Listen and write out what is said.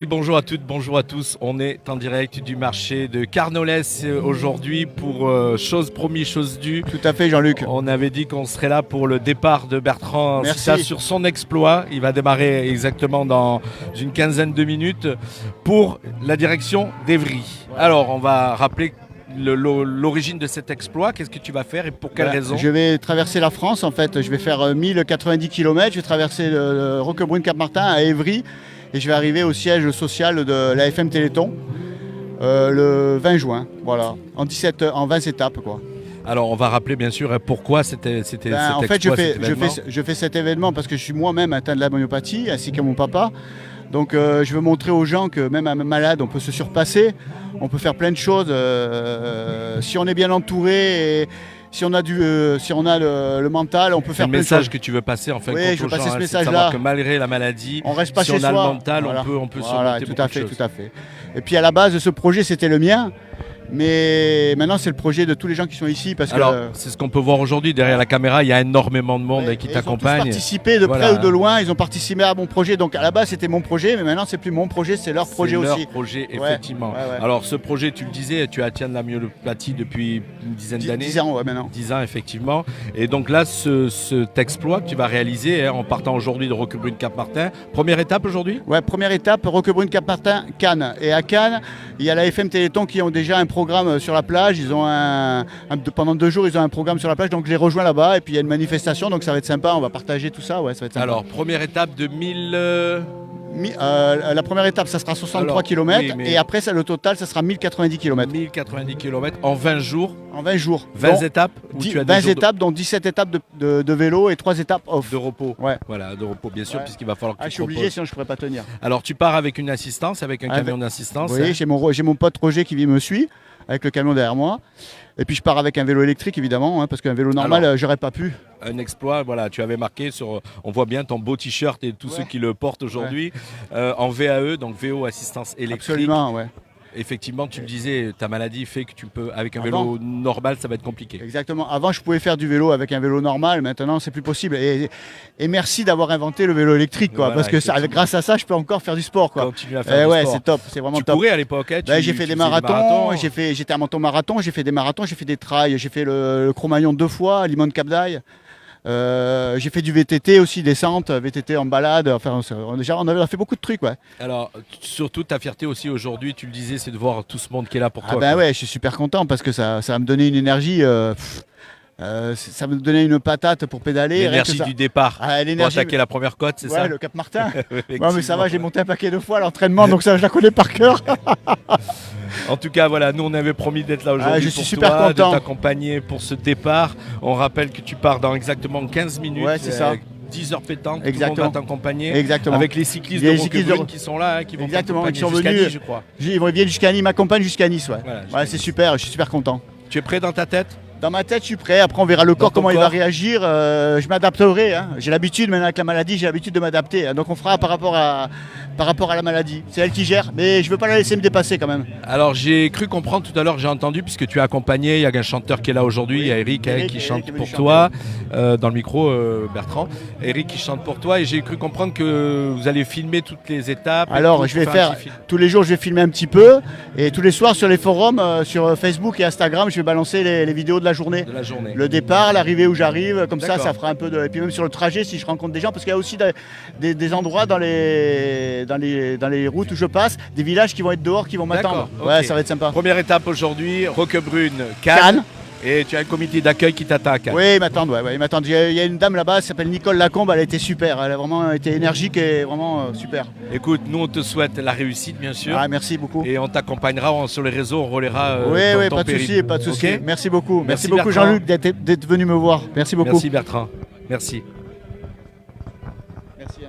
Bonjour à toutes, bonjour à tous. On est en direct du marché de Carnolès aujourd'hui pour chose promis, chose due. Tout à fait, Jean-Luc. On avait dit qu'on serait là pour le départ de Bertrand Sita sur son exploit. Il va démarrer exactement dans une quinzaine de minutes pour la direction d'Évry. Alors, on va rappeler l'origine de cet exploit. Qu'est-ce que tu vas faire et pour quelle raison? Je vais traverser la France en fait. Je vais faire 1090 km. Je vais traverser le Roquebrune-Cap-Martin à Évry. Et je vais arriver au siège social de l'AFM Téléthon le 20 juin, voilà, en 20 étapes, quoi. Alors on va rappeler bien sûr pourquoi c'était En fait, je fais cet événement parce que je suis moi-même atteint de la myopathie, ainsi que mon papa. Donc je veux montrer aux gens que même un malade, on peut se surpasser, on peut faire plein de choses si on est bien entouré et si on a le mental, on peut faire plein de choses. C'est le message que tu veux passer en fait. Oui, je veux passer ce message-là. Que malgré la maladie, on reste pas si chez on a soi, le mental, voilà. on peut voilà, surmonter tout à beaucoup fait, de choses. tout à fait. Et puis à la base, ce projet, c'était le mien. Mais maintenant, c'est le projet de tous les gens qui sont ici. Alors, c'est ce qu'on peut voir aujourd'hui. Derrière la caméra, il y a énormément de monde qui t'accompagne. Ils ont tous participé de près ou de loin. Ils ont participé à mon projet. Donc à la base, c'était mon projet. Mais maintenant, c'est plus mon projet, c'est leur projet aussi. C'est leur projet, effectivement. Ouais. Alors, ce projet, tu le disais, tu atteins de la myopathie depuis une dizaine d'années. 10 ans, ouais, maintenant. 10 ans, effectivement. Et donc là, cet exploit que tu vas réaliser en partant aujourd'hui de Roquebrune-Cap-Martin. Première étape aujourd'hui? Ouais, première étape, Roquebrune-Cap-Martin, Cannes. Et à Cannes, il y a la FM Téléthon qui ont déjà un programme sur la plage. Ils ont pendant 2 jours, ils ont un programme sur la plage. Donc je les rejoins là-bas. Et puis il y a une manifestation. Donc ça va être sympa. On va partager tout ça. Ouais, ça va être sympa. Alors, première étape de 1000... la première étape, ça sera 63 km. Oui, et après, le total, ça sera 1090 km. 1090 km en 20 jours. En 20 jours. 20 étapes 20 étapes, dont 17 étapes de vélo et 3 étapes off. De repos. Ouais. Voilà, de repos, bien sûr, puisqu'il va falloir que tu je suis obligé, sinon je ne pourrais pas tenir. Alors, tu pars avec une assistance, avec un camion d'assistance. Oui, j'ai mon pote Roger qui me suit, avec le camion derrière moi. Et puis je pars avec un vélo électrique évidemment, parce qu'un vélo normal, j'aurais pas pu. Un exploit, voilà, tu avais marqué on voit bien ton beau t-shirt et tous ceux qui le portent aujourd'hui, en VAE, donc VO assistance électrique. Absolument, ouais. Effectivement, tu le disais, ta maladie fait que tu peux, avec un vélo normal, ça va être compliqué. Exactement. Avant, je pouvais faire du vélo avec un vélo normal. Maintenant, c'est plus possible. Et merci d'avoir inventé le vélo électrique, quoi, parce que grâce à ça, je peux encore faire du sport, quoi. Continuer à faire du sport. C'est top, c'est vraiment top. Tu courais à l'époque, j'ai fait des marathons. J'étais un marathon, j'ai fait des marathons, j'ai fait des trails, j'ai fait le Cro-Magnon 2 fois, Limone Cap d'Aille. J'ai fait du VTT aussi, descente, VTT en balade. Enfin, on a fait beaucoup de trucs, ouais. Alors, surtout ta fierté aussi aujourd'hui, tu le disais, c'est de voir tout ce monde qui est là pour toi. Ouais, je suis super content parce que ça va me donner une énergie. Ça va me donner une patate pour pédaler. L'énergie du départ. Pour attaquer la première côte, c'est ça? Ouais, le Cap Martin. Ouais, mais ça va, j'ai monté un paquet de fois à l'entraînement, donc ça, je la connais par cœur. En tout cas, voilà, nous on avait promis d'être là aujourd'hui je suis super content de t'accompagner pour ce départ. On rappelle que tu pars dans exactement 15 minutes. Ouais, c'est ça. 10 heures pétantes, exactement. Tout le monde va t'accompagner. Exactement. Avec les cyclistes de Roquebrune qui sont là, qui vont t'accompagner jusqu'à Nice, je crois. Ils viennent jusqu'à Nice, ils m'accompagnent jusqu'à Nice, ouais. Voilà, c'est super, je suis super content. Tu es prêt dans ta tête? Dans ma tête, je suis prêt. Après, on verra le corps, comment il va réagir. Je m'adapterai. J'ai l'habitude, maintenant avec la maladie, j'ai l'habitude de m'adapter. Donc on fera par rapport à la maladie. C'est elle qui gère, mais je ne veux pas la laisser me dépasser quand même. Alors j'ai cru comprendre tout à l'heure, j'ai entendu, puisque tu es accompagné, il y a un chanteur qui est là aujourd'hui, il y a Eric qui chante pour toi, dans le micro, Bertrand. Eric qui chante pour toi, et j'ai cru comprendre que vous allez filmer toutes les étapes. Alors je vais faire, tous les jours je vais filmer un petit peu, et tous les soirs sur les forums, sur Facebook et Instagram, je vais balancer les vidéos de la journée. Le départ, l'arrivée où j'arrive, comme ça fera un peu de... Et puis même sur le trajet, si je rencontre des gens, parce qu'il y a aussi des endroits dans les routes où je passe, des villages qui vont être dehors, qui vont m'attendre. Ouais, ça va être sympa. Première étape aujourd'hui, Roquebrune, Cannes. Et tu as un comité d'accueil qui t'attaque. Oui, ils m'attendent. Ils m'attendent. Il y a une dame là-bas, elle s'appelle Nicole Lacombe, elle a été super. Elle a vraiment été énergique et vraiment super. Écoute, nous on te souhaite la réussite, bien sûr. Merci beaucoup. Et on t'accompagnera sur les réseaux, on relaiera. Oui, pas de souci, pas de souci. Okay, merci beaucoup. Merci beaucoup Jean-Luc d'être venu me voir. Merci beaucoup. Merci Bertrand. Merci. Merci.